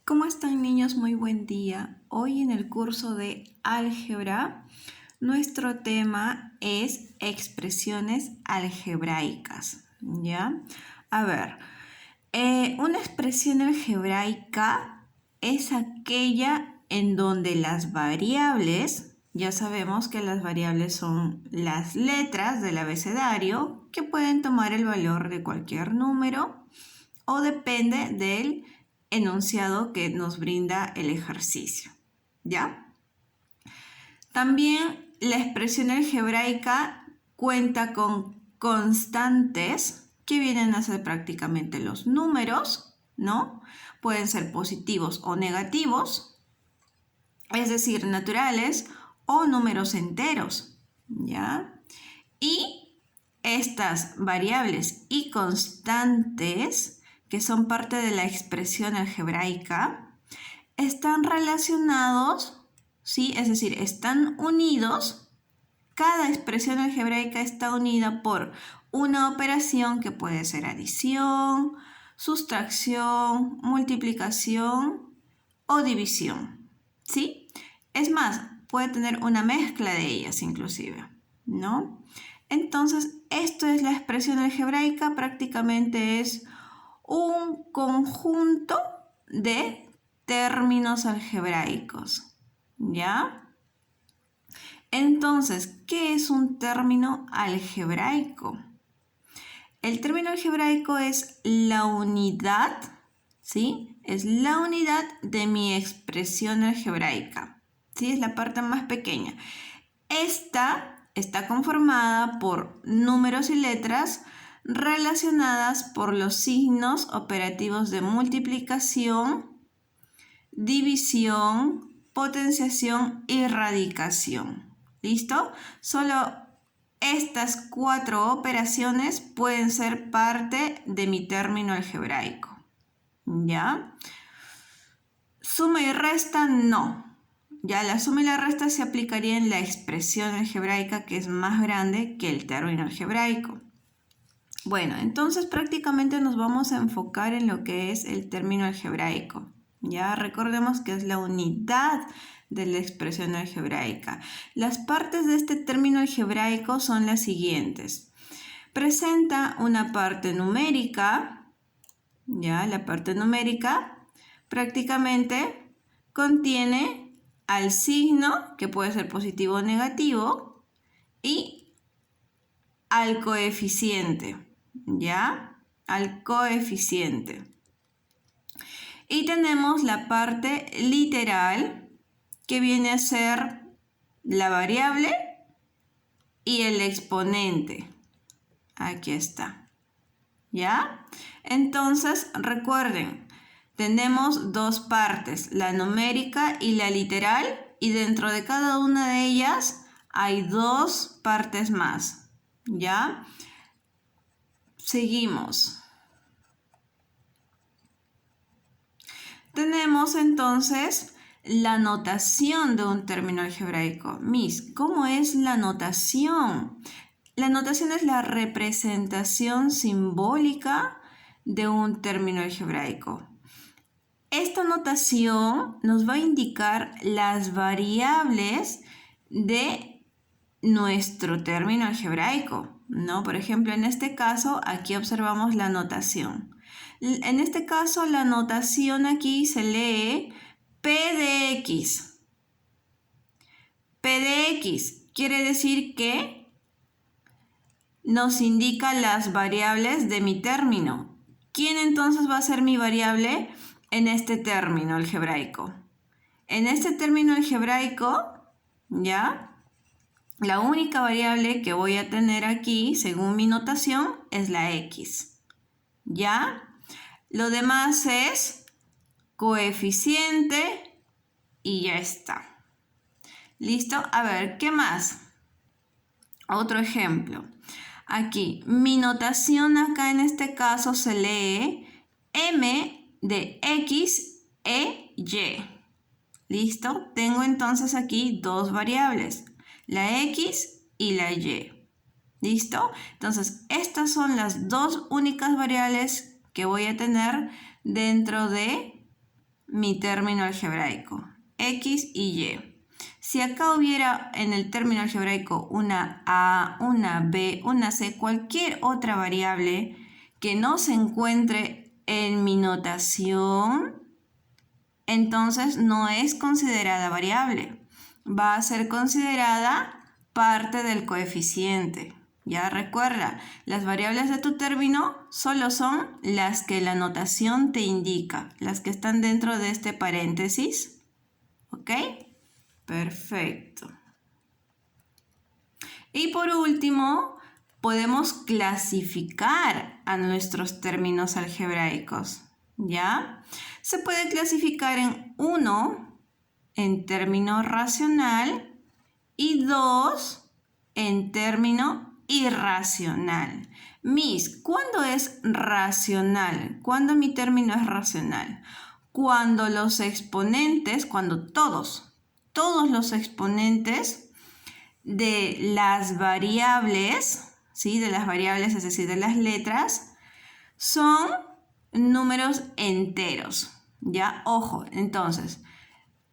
¿Cómo están, niños? Muy buen día. Hoy en el curso de álgebra, nuestro tema es expresiones algebraicas, ¿ya? A ver, una expresión algebraica es aquella en donde las variables, ya sabemos que las variables son las letras del abecedario que pueden tomar el valor de cualquier número o depende del enunciado que nos brinda el ejercicio, ¿ya? También la expresión algebraica cuenta con constantes que vienen a ser prácticamente los números, ¿no? Pueden ser positivos o negativos, es decir, naturales o números enteros, ¿ya? Y estas variables y constantes que son parte de la expresión algebraica, están relacionados, ¿sí? Es decir, están unidos. Cada expresión algebraica está unida por una operación que puede ser adición, sustracción, multiplicación o división, ¿sí? Es más, puede tener una mezcla de ellas inclusive, ¿no? Entonces, esto es la expresión algebraica, prácticamente es un conjunto de términos algebraicos, ¿ya? Entonces, ¿qué es un término algebraico? El término algebraico es la unidad, ¿sí? Es la unidad de mi expresión algebraica, ¿sí? Es la parte más pequeña. Esta está conformada por números y letras relacionadas por los signos operativos de multiplicación, división, potenciación y radicación. ¿Listo? Solo estas 4 operaciones pueden ser parte de mi término algebraico. ¿Ya? Suma y resta no. Ya la suma y la resta se aplicaría en la expresión algebraica que es más grande que el término algebraico. Bueno, entonces prácticamente nos vamos a enfocar en lo que es el término algebraico. Ya recordemos que es la unidad de la expresión algebraica. Las partes de este término algebraico son las siguientes. Presenta una parte numérica, ya la parte numérica prácticamente contiene al signo, que puede ser positivo o negativo, y al coeficiente, ¿ya? Al coeficiente. Y tenemos la parte literal, que viene a ser la variable y el exponente. Aquí está, ¿ya? Entonces, recuerden, tenemos dos partes, la numérica y la literal, y dentro de cada una de ellas hay dos partes más, ¿ya? Seguimos. Tenemos entonces la notación de un término algebraico. Miss, ¿cómo es la notación? La notación es la representación simbólica de un término algebraico. Esta notación nos va a indicar las variables de nuestro término algebraico, ¿no? Por ejemplo, en este caso, aquí observamos la notación. En este caso, la notación aquí se lee P de X. P de X quiere decir que nos indica las variables de mi término. ¿Quién entonces va a ser mi variable en este término algebraico? En este término algebraico, ¿ya? La única variable que voy a tener aquí, según mi notación, es la X. ¿Ya? Lo demás es coeficiente y ya está. ¿Listo? A ver, ¿qué más? Otro ejemplo. Aquí, mi notación acá en este caso se lee M de X e Y. ¿Listo? Tengo entonces aquí dos variables, la X y la Y. ¿Listo? Entonces, estas son las dos únicas variables que voy a tener dentro de mi término algebraico, X y Y. Si acá hubiera en el término algebraico una A, una B, una C, cualquier otra variable que no se encuentre en mi notación, entonces no es considerada variable. Va a ser considerada parte del coeficiente. Ya recuerda, las variables de tu término solo son las que la notación te indica, las que están dentro de este paréntesis. ¿Ok? Perfecto. Y por último, podemos clasificar a nuestros términos algebraicos. ¿Ya? Se puede clasificar en 1 en término racional y 2 en término irracional. Miss, ¿cuándo es racional? ¿Cuándo mi término es racional? Cuando los exponentes, cuando todos los exponentes de las variables, ¿sí? De las variables, es decir, de las letras, son números enteros. ¿Ya? Ojo, entonces,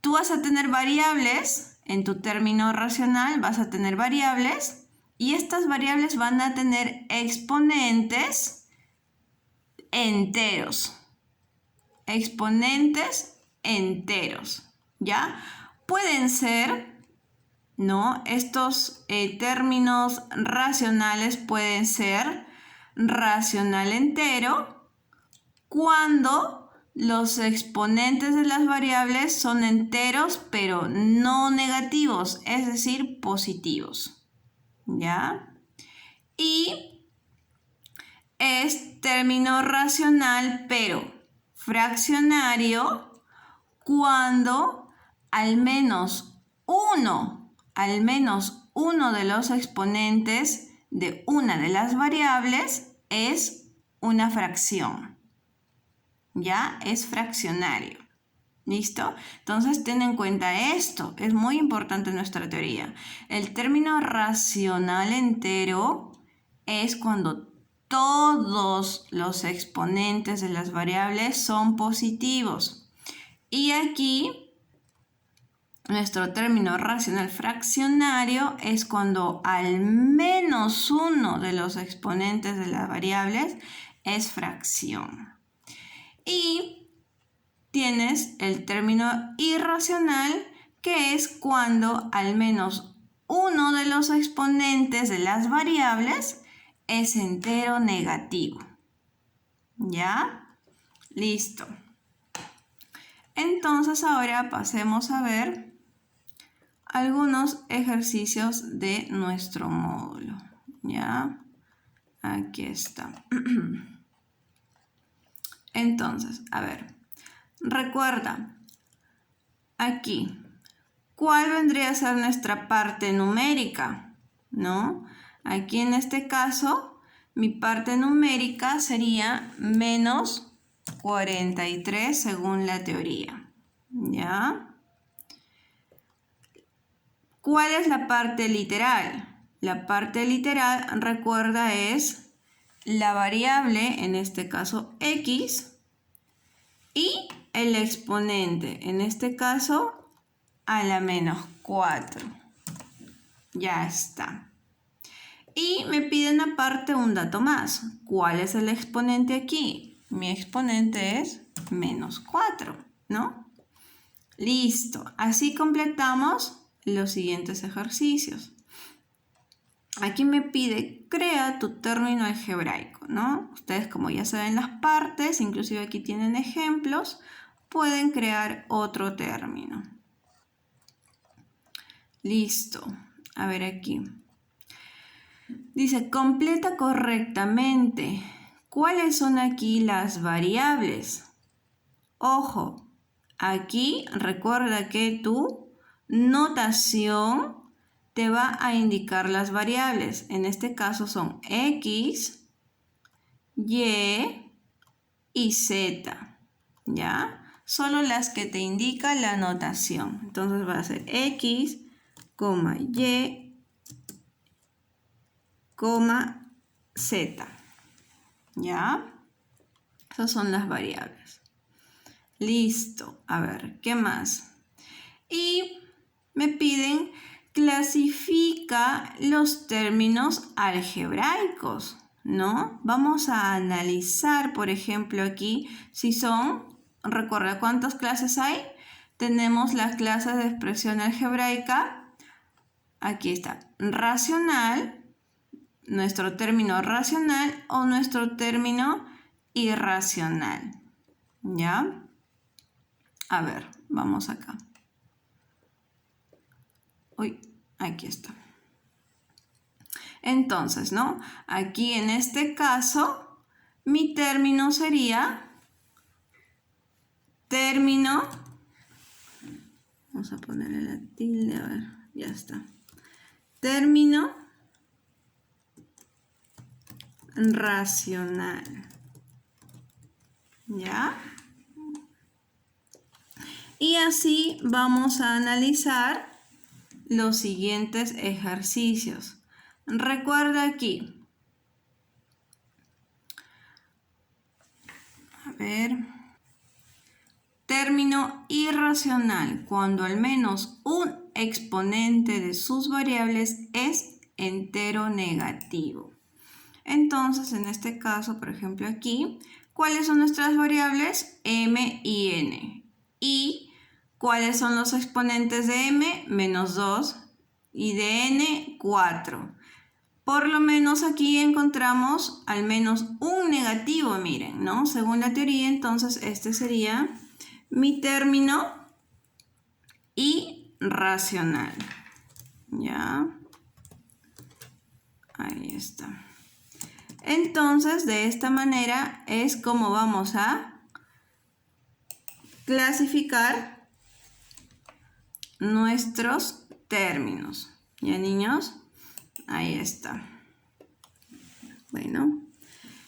tú vas a tener variables en tu término racional, vas a tener variables y estas variables van a tener exponentes enteros. Exponentes enteros, ¿ya? Pueden ser, ¿no? Estos términos racionales pueden ser racional entero cuando los exponentes de las variables son enteros pero no negativos, es decir, positivos. ¿Ya? Y es término racional pero fraccionario cuando al menos uno de los exponentes de una de las variables es una fracción. ¿Ya? Es fraccionario. ¿Listo? Entonces ten en cuenta esto, es muy importante en nuestra teoría. El término racional entero es cuando todos los exponentes de las variables son positivos. Y aquí nuestro término racional fraccionario es cuando al menos uno de los exponentes de las variables es fracción. Y tienes el término irracional, que es cuando al menos uno de los exponentes de las variables es entero negativo. ¿Ya? Listo. Entonces ahora pasemos a ver algunos ejercicios de nuestro módulo. ¿Ya? Aquí está. Entonces, a ver. Recuerda, aquí, ¿cuál vendría a ser nuestra parte numérica? ¿No? Aquí en este caso, mi parte numérica sería menos 43 según la teoría. ¿Ya? ¿Cuál es la parte literal? La parte literal, recuerda, es la variable, en este caso x, y el exponente, en este caso, a la menos 4. Ya está. Y me piden aparte un dato más. ¿Cuál es el exponente aquí? Mi exponente es menos 4, ¿no? Listo. Así completamos los siguientes ejercicios. Aquí me pide, crea tu término algebraico, ¿no? Ustedes, como ya saben las partes, inclusive aquí tienen ejemplos, pueden crear otro término. Listo. A ver aquí. Dice, completa correctamente. ¿Cuáles son aquí las variables? Ojo, aquí recuerda que tu notación te va a indicar las variables. En este caso son X, Y y Z. ¿Ya? Solo las que te indica la notación. Entonces va a ser X, Y, Z. ¿Ya? Esas son las variables. Listo. A ver, ¿qué más? Y me piden clasifica los términos algebraicos, ¿no? Vamos a analizar, por ejemplo, aquí si son, recuerda cuántas clases hay. Tenemos las clases de expresión algebraica. Aquí está, racional, nuestro término racional o nuestro término irracional. ¿Ya? A ver, vamos acá. Uy, aquí está. Entonces, ¿no? Aquí en este caso, mi término sería término. Vamos a ponerle la tilde, a ver, ya está. Término racional. ¿Ya? Y así vamos a analizar los siguientes ejercicios. Recuerda aquí. A ver. Término irracional, cuando al menos un exponente de sus variables es entero negativo. Entonces, en este caso, por ejemplo aquí, ¿cuáles son nuestras variables? M y N. ¿Y cuáles son los exponentes de M? Menos 2 y de N, 4. Por lo menos aquí encontramos al menos un negativo, miren, ¿no? Según la teoría, entonces este sería mi término irracional. ¿Ya? Ahí está. Entonces, de esta manera es como vamos a clasificar nuestros términos. ¿Ya, niños? Ahí está. Bueno,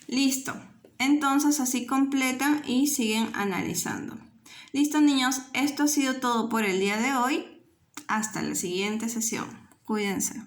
listo. Entonces, así completan y siguen analizando. Listo, niños. Esto ha sido todo por el día de hoy. Hasta la siguiente sesión. Cuídense.